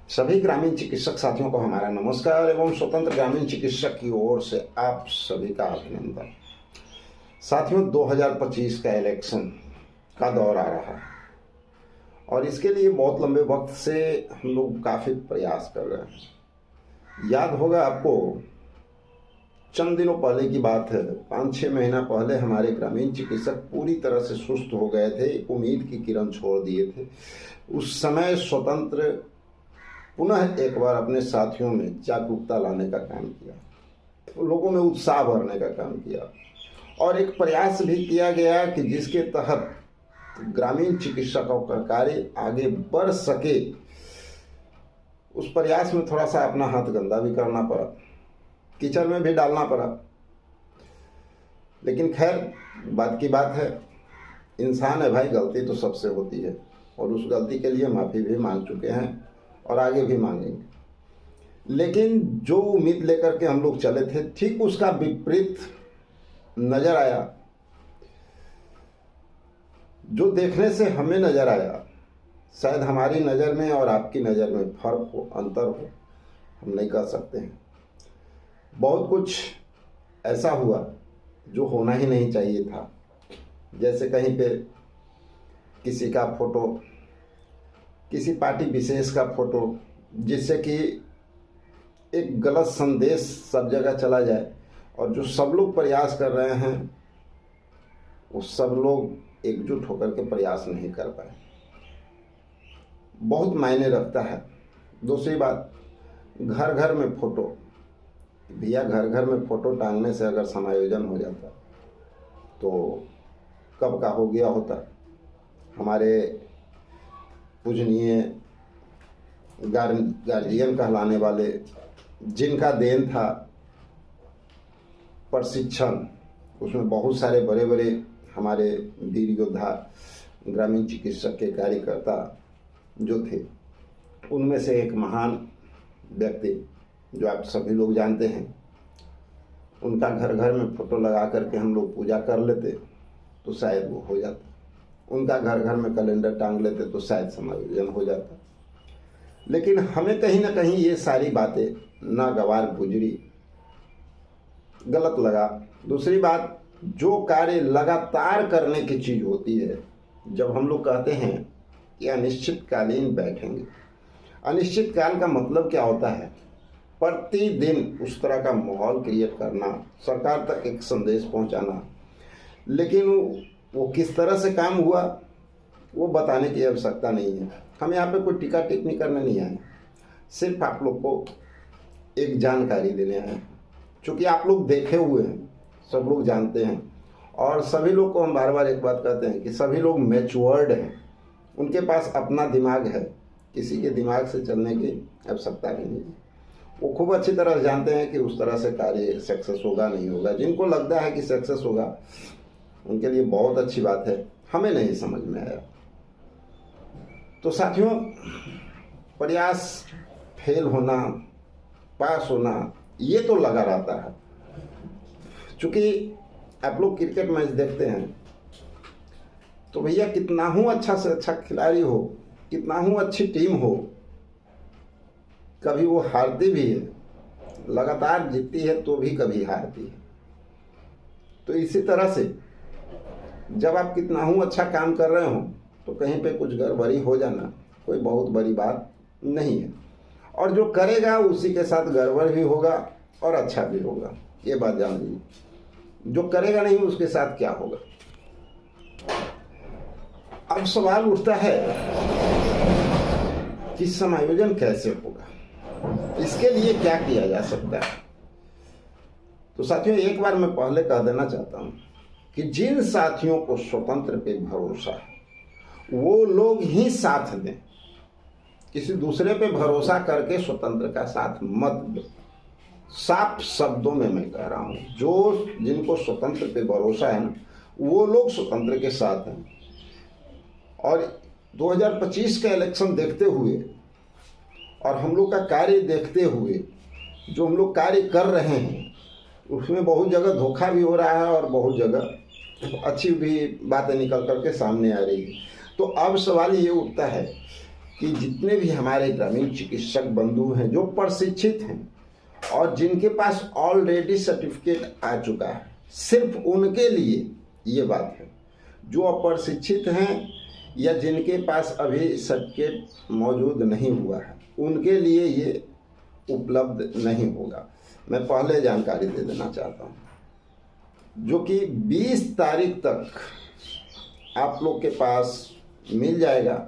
सभी ग्रामीण चिकित्सक साथियों को हमारा नमस्कार एवं स्वतंत्र ग्रामीण चिकित्सक की ओर से आप सभी का अभिनंदन। साथियों, 2025 का इलेक्शन का दौर आ रहा है और इसके लिए बहुत लंबे वक्त से हम लोग काफ़ी प्रयास कर रहे हैं। याद होगा आपको, चंद दिनों पहले की बात है, 5-6 महीना पहले हमारे ग्रामीण चिकित्सक पूरी तरह से सुस्त हो गए थे, उम्मीद की किरण छोड़ दिए थे। उस समय स्वतंत्र पुनः एक बार अपने साथियों में जागरूकता लाने का काम किया, लोगों में उत्साह भरने का काम किया और एक प्रयास भी किया गया कि जिसके तहत ग्रामीण चिकित्सकों का कार्य आगे बढ़ सके। उस प्रयास में थोड़ा सा अपना हाथ गंदा भी करना पड़ा, कीचड़ में भी डालना पड़ा, लेकिन खैर बात की बात है, इंसान है भाई, गलती तो सबसे होती है और उस गलती के लिए माफ़ी भी मांग चुके हैं और आगे भी मांगेंगे। लेकिन जो उम्मीद लेकर के हम लोग चले थे, ठीक उसका विपरीत नज़र आया। जो देखने से हमें नज़र आया, शायद हमारी नज़र में और आपकी नज़र में फर्क हो, अंतर हो, हम नहीं कह सकते हैं। बहुत कुछ ऐसा हुआ जो होना ही नहीं चाहिए था। जैसे कहीं पे किसी का फोटो, किसी पार्टी विशेष का फोटो, जिससे कि एक गलत संदेश सब जगह चला जाए और जो सब लोग प्रयास कर रहे हैं वो सब लोग एकजुट होकर के प्रयास नहीं कर पाए। बहुत मायने रखता है। दूसरी बात, घर घर में फोटो, भैया घर घर में फोटो टांगने से अगर समायोजन हो जाता तो कब का हो गया होता। हमारे पूजनीय गार्जियन कहलाने वाले, जिनका देन था प्रशिक्षण, उसमें बहुत सारे बड़े बड़े हमारे वीर योद्धा ग्रामीण चिकित्सक के कार्यकर्ता जो थे, उनमें से एक महान व्यक्ति जो आप सभी लोग जानते हैं, उनका घर घर में फोटो लगा करके हम लोग पूजा कर लेते तो शायद वो हो जाता। उनका घर घर में कैलेंडर टांग लेते तो शायद समायोजन हो जाता। लेकिन हमें कहीं ना कहीं ये सारी बातें नागवार गुजरी, गलत लगा। दूसरी बात, जो कार्य लगातार करने की चीज़ होती है, जब हम लोग कहते हैं कि अनिश्चितकालीन बैठेंगे, अनिश्चित काल का मतलब क्या होता है? प्रतिदिन उस तरह का माहौल क्रिएट करना, सरकार तक एक संदेश पहुंचाना, लेकिन वो किस तरह से काम हुआ वो बताने की आवश्यकता नहीं है। हम यहाँ पे कोई टीका टिप्पणी करने नहीं आए, सिर्फ आप लोग को एक जानकारी देने आए हैं। चूँकि आप लोग देखे हुए हैं, सब लोग जानते हैं और सभी लोग को हम बार बार एक बात कहते हैं कि सभी लोग मैच्योर्ड हैं, उनके पास अपना दिमाग है, किसी के दिमाग से चलने की आवश्यकता भी नहीं है। वो खूब अच्छी तरह जानते हैं कि उस तरह से कार्य सक्सेस होगा नहीं होगा। जिनको लगता है कि सक्सेस होगा उनके लिए बहुत अच्छी बात है, हमें नहीं समझ में आया। तो साथियों, प्रयास फेल होना, पास होना, ये तो लगा रहता है। चूँकि आप लोग क्रिकेट मैच देखते हैं तो भैया कितना हूँ अच्छा से अच्छा खिलाड़ी हो, कितना हूँ अच्छी टीम हो, कभी वो हारती भी है, लगातार जीतती है तो भी कभी हारती है। तो इसी तरह से जब आप कितना हूँ अच्छा काम कर रहे हो तो कहीं पे कुछ गड़बड़ी हो जाना कोई बहुत बड़ी बात नहीं है, और जो करेगा उसी के साथ गड़बड़ भी होगा और अच्छा भी होगा, ये बात जान लीजिए। जो करेगा नहीं उसके साथ क्या होगा। अब सवाल उठता है कि समायोजन कैसे होगा, इसके लिए क्या किया जा सकता है। तो साथियों, एक बार मैं पहले कह देना चाहता हूं कि जिन साथियों को स्वतंत्र पे भरोसा है वो लोग ही साथ दें। किसी दूसरे पे भरोसा करके स्वतंत्र का साथ मत दो। साफ शब्दों में मैं कह रहा हूं, जो जिनको स्वतंत्र पे भरोसा है ना, वो लोग स्वतंत्र के साथ हैं। और 2025 का इलेक्शन देखते हुए और हम लोग का कार्य देखते हुए, जो हम लोग कार्य कर रहे हैं उसमें बहुत जगह धोखा भी हो रहा है और बहुत जगह अच्छी भी बातें निकल करके सामने आ रही है। तो अब सवाल ये उठता है कि जितने भी हमारे ग्रामीण चिकित्सक बंधु हैं जो प्रशिक्षित हैं और जिनके पास ऑलरेडी सर्टिफिकेट आ चुका है, सिर्फ उनके लिए ये बात है। जो अप्रशिक्षित हैं या जिनके पास अभी सर्टिफिकेट मौजूद नहीं हुआ है, उनके लिए ये उपलब्ध नहीं होगा। मैं पहले जानकारी दे देना चाहता हूँ, जो कि 20 तारीख तक आप लोग के पास मिल जाएगा।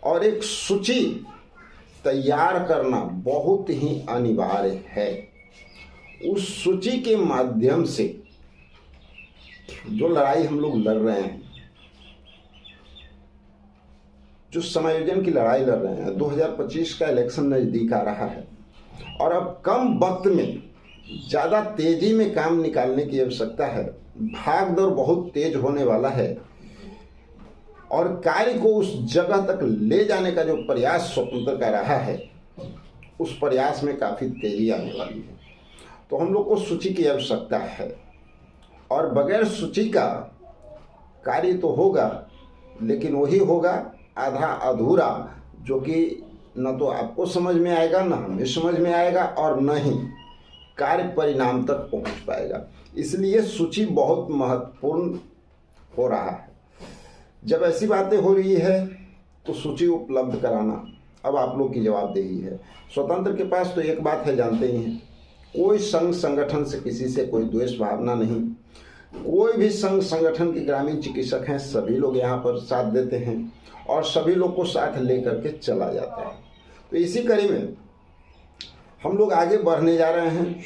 और एक सूची तैयार करना बहुत ही अनिवार्य है। उस सूची के माध्यम से जो लड़ाई हम लोग लड़ रहे हैं, जो समायोजन की लड़ाई लड़ रहे हैं, 2025 का इलेक्शन नज़दीक आ रहा है और अब कम वक्त में ज़्यादा तेजी में काम निकालने की आवश्यकता है। भाग दौड़ बहुत तेज होने वाला है और कार्य को उस जगह तक ले जाने का जो प्रयास स्वतंत्र का रहा है, उस प्रयास में काफ़ी तेजी आने वाली है। तो हम लोग को सूची की आवश्यकता है और बगैर सूची का कार्य तो होगा, लेकिन वही होगा आधा अधूरा, जो कि न तो आपको समझ में आएगा, न हमें समझ में आएगा और न ही कार्य परिणाम तक पहुंच पाएगा। इसलिए सूची बहुत महत्वपूर्ण हो रहा है। जब ऐसी बातें हो रही है तो सूची उपलब्ध कराना अब आप लोग की जवाबदेही है। स्वतंत्र के पास तो एक बात है, जानते ही हैं, कोई संघ संगठन से किसी से कोई द्वेष भावना नहीं। कोई भी संघ संगठन के ग्रामीण चिकित्सक हैं, सभी लोग यहाँ पर साथ देते हैं और सभी लोग को साथ लेकर के चला जाता है। तो इसी कड़ी में हम लोग आगे बढ़ने जा रहे हैं,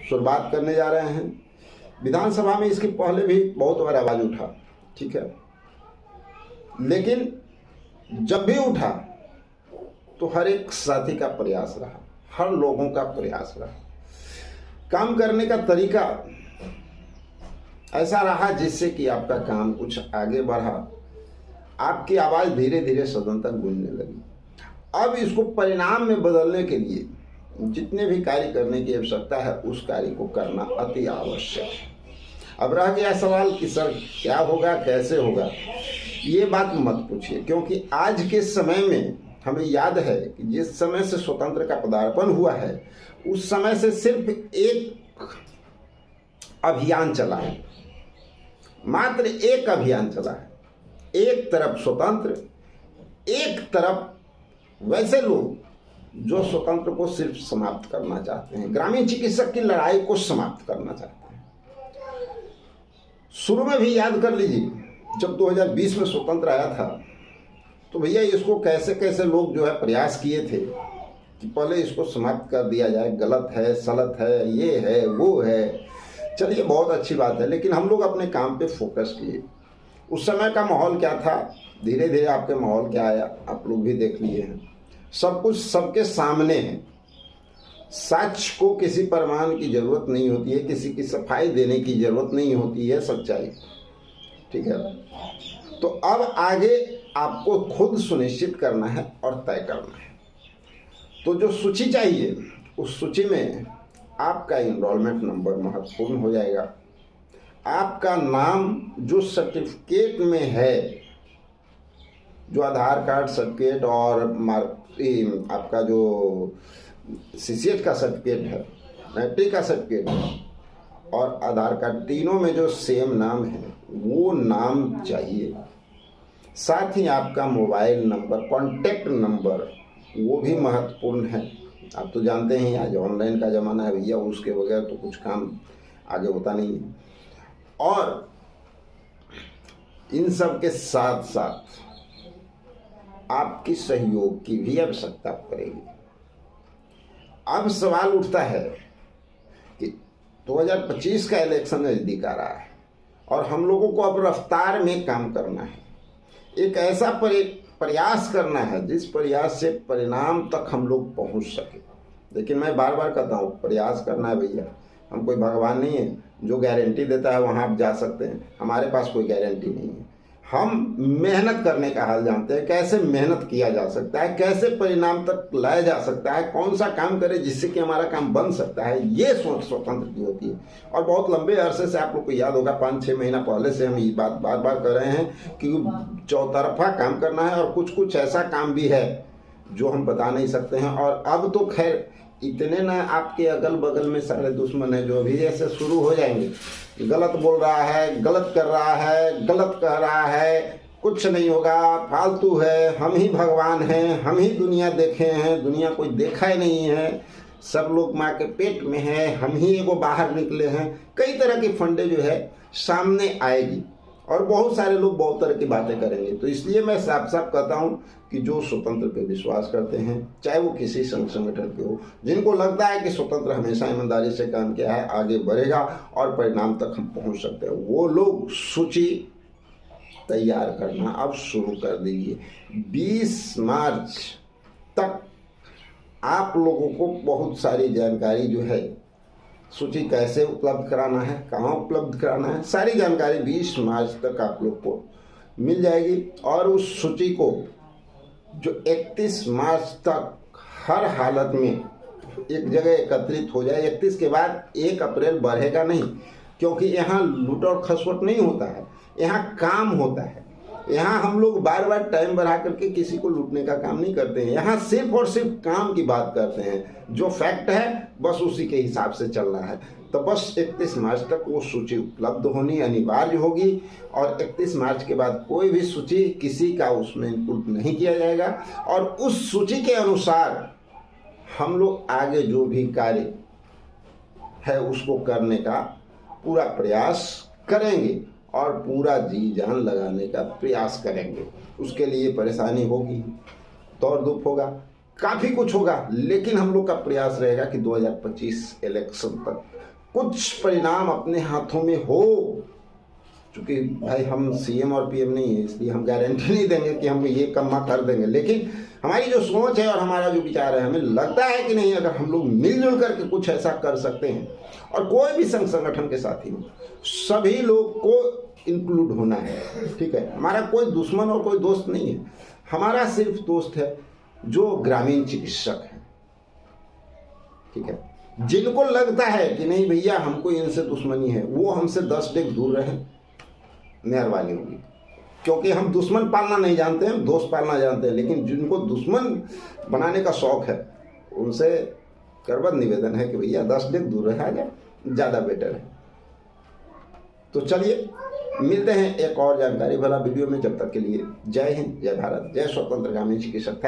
शुरुआत करने जा रहे हैं। विधानसभा में इसके पहले भी बहुत बार आवाज़ उठा, ठीक है, लेकिन जब भी उठा तो हर एक साथी का प्रयास रहा, हर लोगों का प्रयास रहा। काम करने का तरीका ऐसा रहा जिससे कि आपका काम कुछ आगे बढ़ा, आपकी आवाज़ धीरे धीरे सदन तक गूंजने लगी। अब इसको परिणाम में बदलने के लिए जितने भी कार्य करने की आवश्यकता है, उस कार्य को करना अति आवश्यक है। अब रह गया सवाल कि सर क्या होगा, कैसे होगा, ये बात मत पूछिए, क्योंकि आज के समय में हमें याद है कि जिस समय से स्वतंत्र का पदार्पण हुआ है, उस समय से सिर्फ एक अभियान चला है, मात्र एक अभियान चला है। एक तरफ स्वतंत्र, एक तरफ वैसे लोग जो स्वतंत्र को सिर्फ समाप्त करना चाहते हैं, ग्रामीण चिकित्सक की लड़ाई को समाप्त करना चाहते हैं। शुरू में भी याद कर लीजिए, जब 2020 में स्वतंत्र आया था तो भैया इसको कैसे कैसे लोग जो है प्रयास किए थे कि पहले इसको समाप्त कर दिया जाए, गलत है, सलत है, ये है, वो है। चलिए बहुत अच्छी बात है, लेकिन हम लोग अपने काम पे फोकस किए। उस समय का माहौल क्या था, धीरे धीरे आपके माहौल क्या आया, आप लोग भी देख लिए हैं। सब कुछ सबके सामने है। सच को किसी प्रमाण की जरूरत नहीं होती है, किसी की सफाई देने की जरूरत नहीं होती है, सच्चाई, ठीक है। तो अब आगे आपको खुद सुनिश्चित करना है और तय करना है। तो जो सूची चाहिए, उस सूची में आपका इनरोलमेंट नंबर महत्वपूर्ण हो जाएगा। आपका नाम जो सर्टिफिकेट में है, जो आधार कार्ड सर्टिफिकेट और आपका जो सीसीएच का सर्टिफिकेट है, मैट्रिक का सर्टिफिकेट है और आधार कार्ड, तीनों में जो सेम नाम है वो नाम चाहिए। साथ ही आपका मोबाइल नंबर, कॉन्टैक्ट नंबर, वो भी महत्वपूर्ण है। आप तो जानते हैं आज ऑनलाइन का ज़माना है भैया, उसके बगैर तो कुछ काम आगे होता नहीं है। और इन सब के साथ साथ आपकी सहयोग की भी आवश्यकता पड़ेगी। अब सवाल उठता है कि 2025 का इलेक्शन नज़दीक आ रहा है और हम लोगों को अब रफ्तार में काम करना है। एक ऐसा प्रयास करना है जिस प्रयास से परिणाम तक हम लोग पहुंच सके। लेकिन मैं बार बार कहता हूँ, प्रयास करना है भैया, हम कोई भगवान नहीं है जो गारंटी देता है वहाँ आप जा सकते हैं। हमारे पास कोई गारंटी नहीं है। हम मेहनत करने का हाल जानते हैं, कैसे मेहनत किया जा सकता है, कैसे परिणाम तक लाया जा सकता है, कौन सा काम करें जिससे कि हमारा काम बन सकता है, ये सोच स्वतंत्र की होती है। और बहुत लंबे अरसे से आप लोग को याद होगा, 5-6 महीना पहले से हम ये बात बार बार कर रहे हैं कि चौतरफा काम करना है और कुछ कुछ ऐसा काम भी है जो हम बता नहीं सकते हैं। और अब तो खैर इतने ना आपके अगल बगल में सारे दुश्मन हैं जो अभी ऐसे शुरू हो जाएंगे, गलत बोल रहा है, गलत कर रहा है, गलत कह रहा है, कुछ नहीं होगा, फालतू है, हम ही भगवान हैं, हम ही दुनिया देखे हैं, दुनिया कोई देखा ही नहीं है, सब लोग माँ के पेट में हैं, हम ही एगो बाहर निकले हैं। कई तरह के फंडे जो है सामने आएगी और बहुत सारे लोग बहुत तरह की बातें करेंगे। तो इसलिए मैं साफ साफ कहता हूँ कि जो स्वतंत्र पे विश्वास करते हैं, चाहे वो किसी संगठन के हो, जिनको लगता है कि स्वतंत्र हमेशा ईमानदारी से काम किया है, आगे बढ़ेगा और परिणाम तक हम पहुँच सकते हैं, वो लोग सूची तैयार करना अब शुरू कर दीजिए। 20 मार्च तक आप लोगों को बहुत सारी जानकारी जो है, सूची कैसे उपलब्ध कराना है, कहाँ उपलब्ध कराना है, सारी जानकारी 20 मार्च तक आप लोग को मिल जाएगी। और उस सूची को जो 31 मार्च तक हर हालत में एक जगह एकत्रित हो जाए। 31 के बाद 1 अप्रैल बढ़ेगा नहीं, क्योंकि यहाँ लूट और खसवट नहीं होता है, यहाँ काम होता है। यहाँ हम लोग बार बार टाइम बढ़ा करके किसी को लूटने का काम नहीं करते हैं, यहाँ सिर्फ और सिर्फ काम की बात करते हैं। जो फैक्ट है बस उसी के हिसाब से चल रहा है। तो बस 31 मार्च तक वो सूची उपलब्ध होनी अनिवार्य होगी और 31 मार्च के बाद कोई भी सूची किसी का उसमें इनपुट नहीं किया जाएगा और उस सूची के अनुसार हम लोग आगे जो भी कार्य है उसको करने का पूरा प्रयास करेंगे और पूरा जी जान लगाने का प्रयास करेंगे। उसके लिए परेशानी होगी, दौड़ धूप होगा, काफ़ी कुछ होगा, लेकिन हम लोग का प्रयास रहेगा कि 2025 इलेक्शन तक कुछ परिणाम अपने हाथों में हो। चूँकि भाई हम सीएम और पीएम नहीं है, इसलिए हम गारंटी नहीं देंगे कि हम ये कम्मा कर देंगे, लेकिन हमारी जो सोच है और हमारा जो विचार है, हमें लगता है कि नहीं, अगर हम लोग मिलजुल करके कुछ ऐसा कर सकते हैं और कोई भी संगठन के साथी हो, सभी लोग को इंक्लूड होना है। ठीक है, हमारा कोई दुश्मन और कोई दोस्त नहीं है, हमारा सिर्फ दोस्त है जो ग्रामीण चिकित्सक है। ठीक है, जिनको लगता है कि नहीं भैया हमको इनसे दुश्मनी है, वो हमसे 10 डेग दूर रहें, मेहरबानी होगी। क्योंकि हम दुश्मन पालना नहीं जानते हैं, दोस्त पालना जानते हैं, लेकिन जिनको दुश्मन बनाने का शौक है उनसे करबद्ध निवेदन है कि भैया 10 डेग दूर रहा जाए, ज़्यादा बेटर है। तो चलिए मिलते हैं एक और जानकारी भला वीडियो में। जब तक के लिए जय हिंद, जय भारत, जय स्वतंत्र ग्रामीण चिकित्सक।